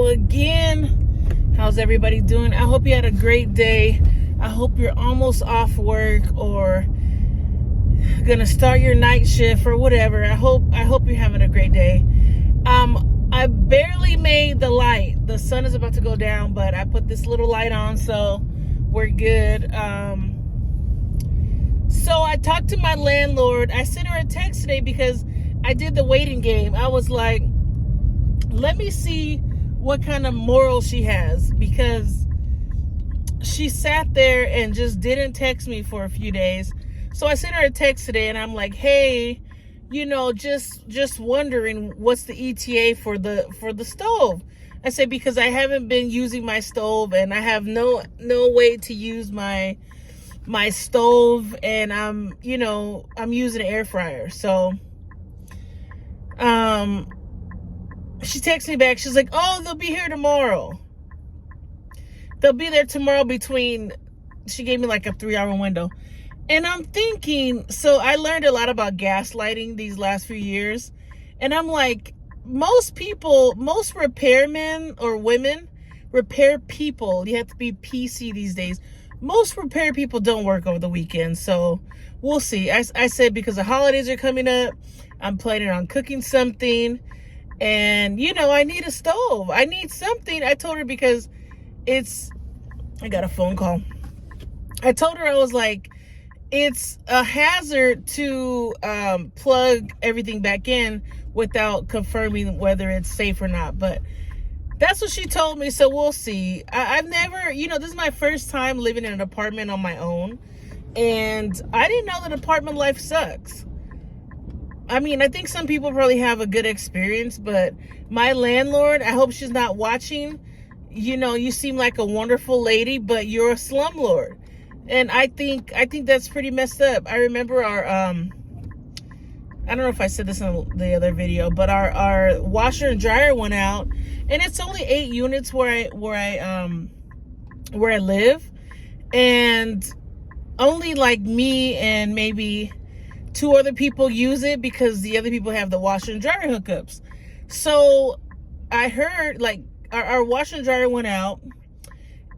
Hello again. How's everybody doing? I hope you had a great day. I hope you're almost off work or gonna start your night shift or whatever. I hope you're having a great day. I barely made the light. The sun is about to go down, but I put this little light on, so we're good. So I talked to my landlord. I sent her a text today because I did the waiting game. I was like, let me see what kind of moral she has, because she sat there and just didn't text me for a few days. So I sent her a text today and I'm like, hey, just wondering what's the ETA for the stove. I said, because I haven't been using my stove and I have no way to use my stove, and I'm using an air fryer. So she texted me back. She's like, oh, they'll be here tomorrow. They'll be there tomorrow she gave me like a 3-hour window. And I'm thinking, so I learned a lot about gaslighting these last few years. And I'm like, most repairmen or women, repair people, you have to be PC these days. Most repair people don't work over the weekend. So we'll see. I said, because the holidays are coming up, I'm planning on cooking something. And, I need a stove. I need something. I told her because I got a phone call. I told her, I was like, it's a hazard to plug everything back in without confirming whether it's safe or not. But that's what she told me, so we'll see. I've never, this is my first time living in an apartment on my own. And I didn't know that apartment life sucks. I mean, I think some people probably have a good experience, but my landlord, I hope she's not watching. You seem like a wonderful lady, but you're a slumlord. And I think that's pretty messed up. I remember our, I don't know if I said this in the other video, but our washer and dryer went out, and it's only 8 units where I live, and only like me and maybe 2 other people use it because the other people have the washer and dryer hookups. So I heard like our washer and dryer went out,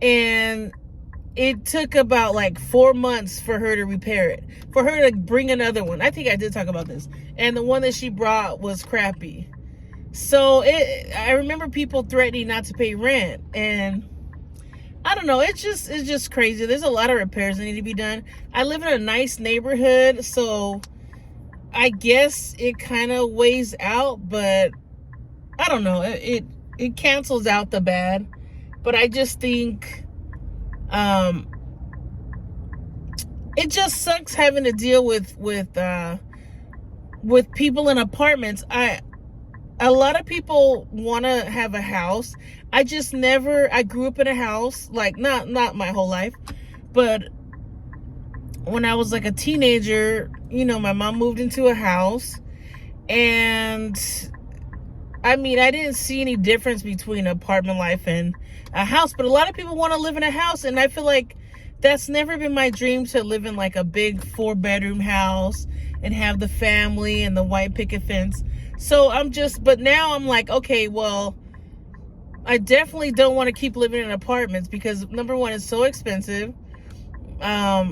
and it took about like 4 months for her to repair it, for her to bring another one. I think I did talk about this. And the one that she brought was crappy. So I remember people threatening not to pay rent. And I don't know, it's just crazy. There's a lot of repairs that need to be done. I live in a nice neighborhood, so I guess it kind of weighs out, but I don't know. It cancels out the bad. But I just think it just sucks having to deal with people in apartments. A lot of people want to have a house. I grew up in a house, like not my whole life, but when I was like a teenager, my mom moved into a house, and I mean, I didn't see any difference between apartment life and a house, but a lot of people want to live in a house, and I feel like that's never been my dream, to live in like a big 4-bedroom house and have the family and the white picket fence. So but now I'm like, okay, well, I definitely don't want to keep living in apartments because number one, it's so expensive. I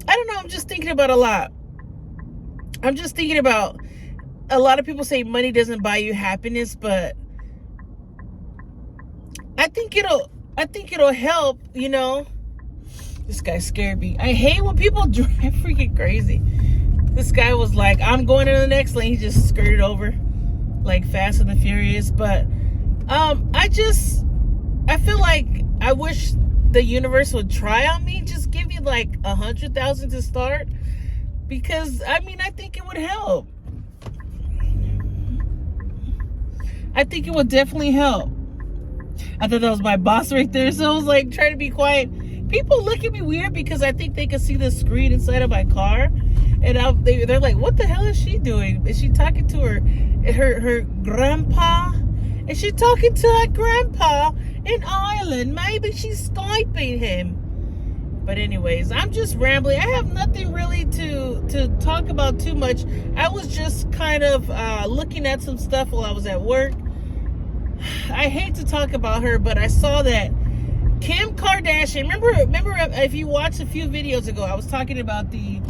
don't know. I'm just thinking about a lot. I'm just thinking about, a lot of people say money doesn't buy you happiness, but I think it'll help, This guy scared me. I hate when people drive freaking crazy. This guy was like, I'm going into the next lane. He just skirted over like Fast and the Furious. But I feel like I wish the universe would try on me. Just give me like 100,000 to start, because I think it would help. I think it would definitely help. I thought that was my boss right there, so I was like trying to be quiet. People look at me weird because I think they can see the screen inside of my car, and they're like, what the hell is she doing? Is she talking to her grandpa? Is she talking to her grandpa in Ireland? Maybe she's Skyping him. But anyways, I'm just rambling. I have nothing really to talk about too much. I was just kind of looking at some stuff while I was at work. I hate to talk about her, but I saw that Kim Kardashian, remember if you watched a few videos ago, I was talking about the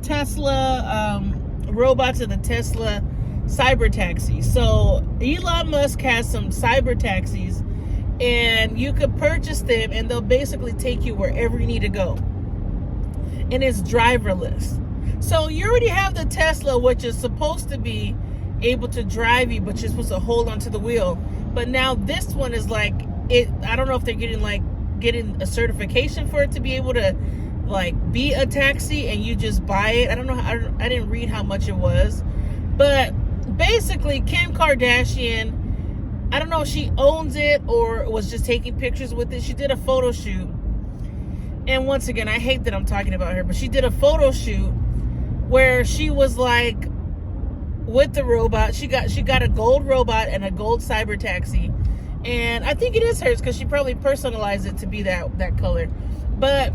Tesla robots and the Tesla cyber taxi. So Elon Musk has some cyber taxis, and you could purchase them, and they'll basically take you wherever you need to go. And it's driverless. So you already have the Tesla, which is supposed to be able to drive you, but you're supposed to hold onto the wheel. But now this one is like, I don't know if they're getting a certification for it to be able to like be a taxi, and you just buy it. I don't know. I didn't read how much it was, but basically Kim Kardashian, I don't know if she owns it or was just taking pictures with it. She did a photo shoot, and once again, I hate that I'm talking about her, but she did a photo shoot where she was like with the robot. She got a gold robot and a gold cyber taxi, and I think it is hers because she probably personalized it to be that color. But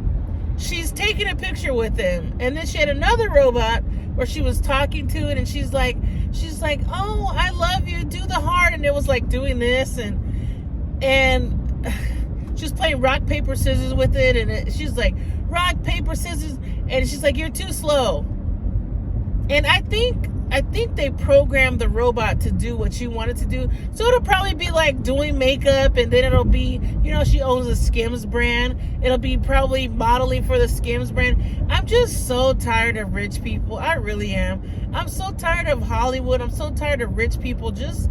she's taking a picture with him, and then she had another robot where she was talking to it, and she's like, oh, I love you, do the heart, and it was like doing this, and she was playing rock paper scissors with it, and she's like, rock paper scissors, and she's like, you're too slow. And I think they programmed the robot to do what she wanted to do. So it'll probably be like doing makeup, and then it'll be, she owns a Skims brand. It'll be probably modeling for the Skims brand. I'm just so tired of rich people. I really am. I'm so tired of Hollywood. I'm so tired of rich people, just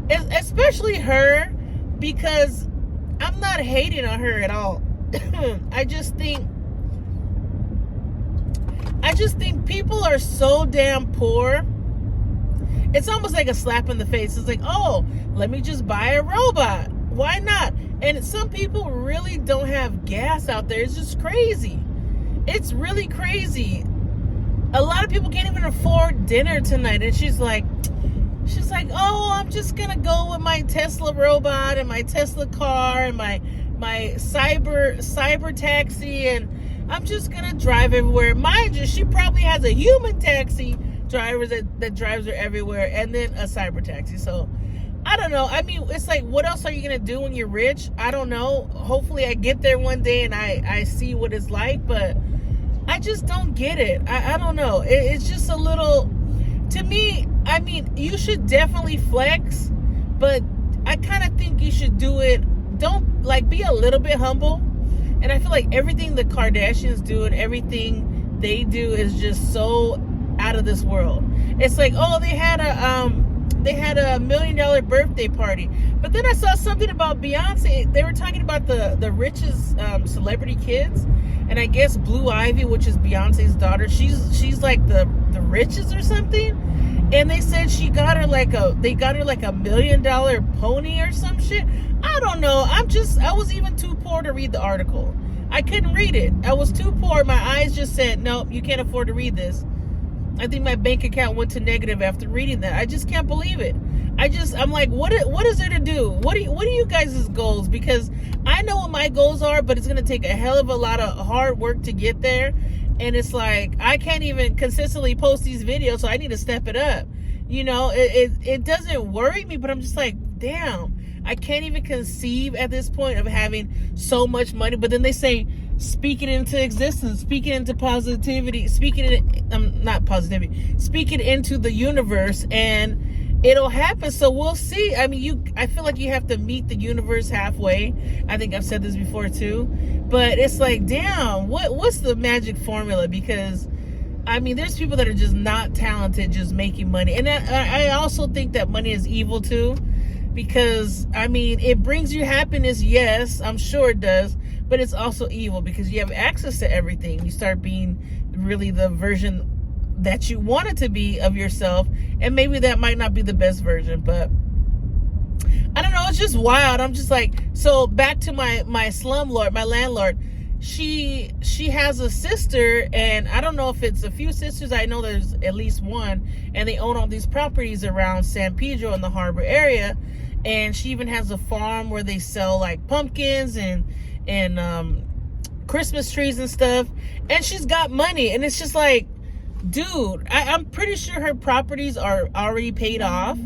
especially her, because I'm not hating on her at all. I just think people are so damn poor. It's almost like a slap in the face. It's like, oh, let me just buy a robot. Why not? And some people really don't have gas out there. It's just crazy. It's really crazy. A lot of people can't even afford dinner tonight. And she's like, oh, I'm just going to go with my Tesla robot and my Tesla car and my cyber taxi, and I'm just going to drive everywhere. Mind you, she probably has a human taxi driver that drives her everywhere, and then a cyber taxi. So I don't know. I mean, it's like, what else are you going to do when you're rich? I don't know. Hopefully I get there one day and I see what it's like, but I just don't get it. I don't know. It's just a little, to me, I mean, you should definitely flex, but I kind of think you should do it. Don't, like, be a little bit humble. And I feel like everything the Kardashians do and everything they do is just so out of this world. It's like, oh, they had a $1 million birthday party, but then I saw something about Beyonce. They were talking about the richest celebrity kids, and I guess Blue Ivy, which is Beyonce's daughter, she's like the richest or something. And they said they got her like a $1 million pony or some shit. I don't know. I was even too poor to read the article. I couldn't read it. I was too poor. My eyes just said, nope, you can't afford to read this. I think my bank account went to negative after reading that. I just can't believe it. I'm like, what is there to do? What are you guys' goals? Because I know what my goals are, but it's going to take a hell of a lot of hard work to get there. And it's like, I can't even consistently post these videos, so I need to step it up. It doesn't worry me, but I'm just like, damn, I can't even conceive at this point of having so much money. But then they say, speak it into existence, speak it into positivity, speak it into the universe, and it'll happen. So we'll see. I mean, I feel like you have to meet the universe halfway. I think I've said this before too, but it's like, damn, what's the magic formula? Because I mean, there's people that are just not talented, just making money. And I also think that money is evil too, because I mean, it brings you happiness. Yes, I'm sure it does, but it's also evil because you have access to everything. You start being really the version that you want it to be of yourself, and maybe that might not be the best version, but I don't know. It's just wild. I'm just like, so back to my slumlord, my landlord. She has a sister, and I don't know if it's a few sisters. I know there's at least one, and they own all these properties around San Pedro in the harbor area. And she even has a farm where they sell like pumpkins and Christmas trees and stuff. And she's got money, and it's just like, dude, I'm pretty sure her properties are already paid off.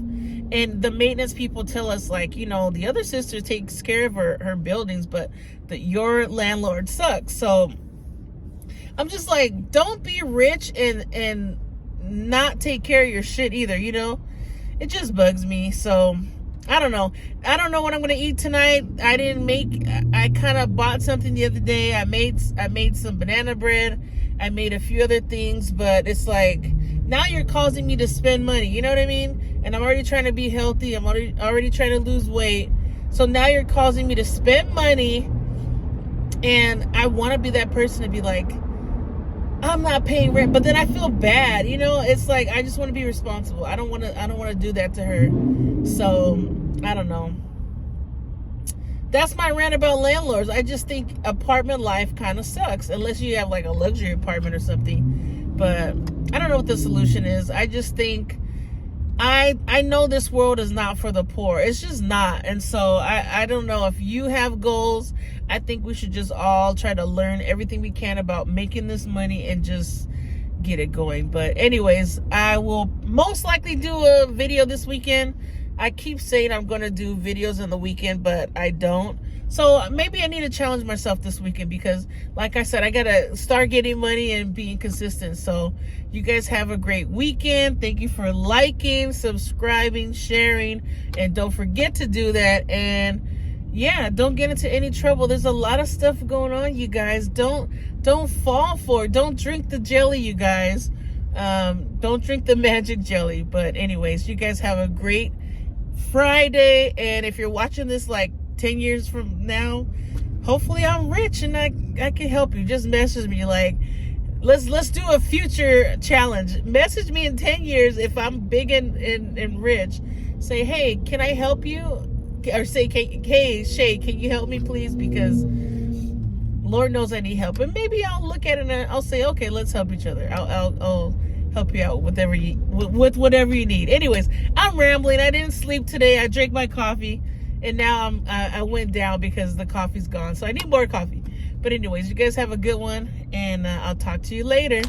And the maintenance people tell us, like, you know, the other sister takes care of her buildings, but your landlord sucks. So I'm just like, don't be rich and not take care of your shit either, you know? It just bugs me. So I don't know. I don't know what I'm gonna eat tonight. I kind of bought something the other day. I made some banana bread. I made a few other things, but it's like, now you're causing me to spend money, you know what I mean? And I'm already trying to be healthy. I'm already trying to lose weight. So now you're causing me to spend money, and I want to be that person to be like, I'm not paying rent, but then I feel bad, you know? It's like, I just want to be responsible. I don't want to do that to her. So, I don't know. That's my rant about landlords. I just think apartment life kind of sucks, unless you have like a luxury apartment or something. But I don't know what the solution is. I just think, I know this world is not for the poor. It's just not. And so I don't know, if you have goals, I think we should just all try to learn everything we can about making this money and just get it going. But anyways, I will most likely do a video this weekend. I keep saying I'm going to do videos on the weekend, but I don't. So maybe I need to challenge myself this weekend, because like I said, I got to start getting money and being consistent. So you guys have a great weekend. Thank you for liking, subscribing, sharing, and don't forget to do that. And yeah, don't get into any trouble. There's a lot of stuff going on, you guys. Don't fall for it. Don't drink the jelly, you guys. Don't drink the magic jelly. But anyways, you guys have a great Friday. And if you're watching this like 10 years from now, hopefully I'm rich and I can help you. Just message me, like, let's do a future challenge. Message me in 10 years if I'm big and rich. Say, hey, can I help you? Or say, hey, Shea, can you help me please? Because Lord knows I need help. And maybe I'll look at it and I'll say, okay, let's help each other. I'll help you out with whatever you need. Anyways, I'm rambling. I didn't sleep today. I drank my coffee, and now I went down because the coffee's gone. So I need more coffee. But anyways, you guys have a good one, and I'll talk to you later.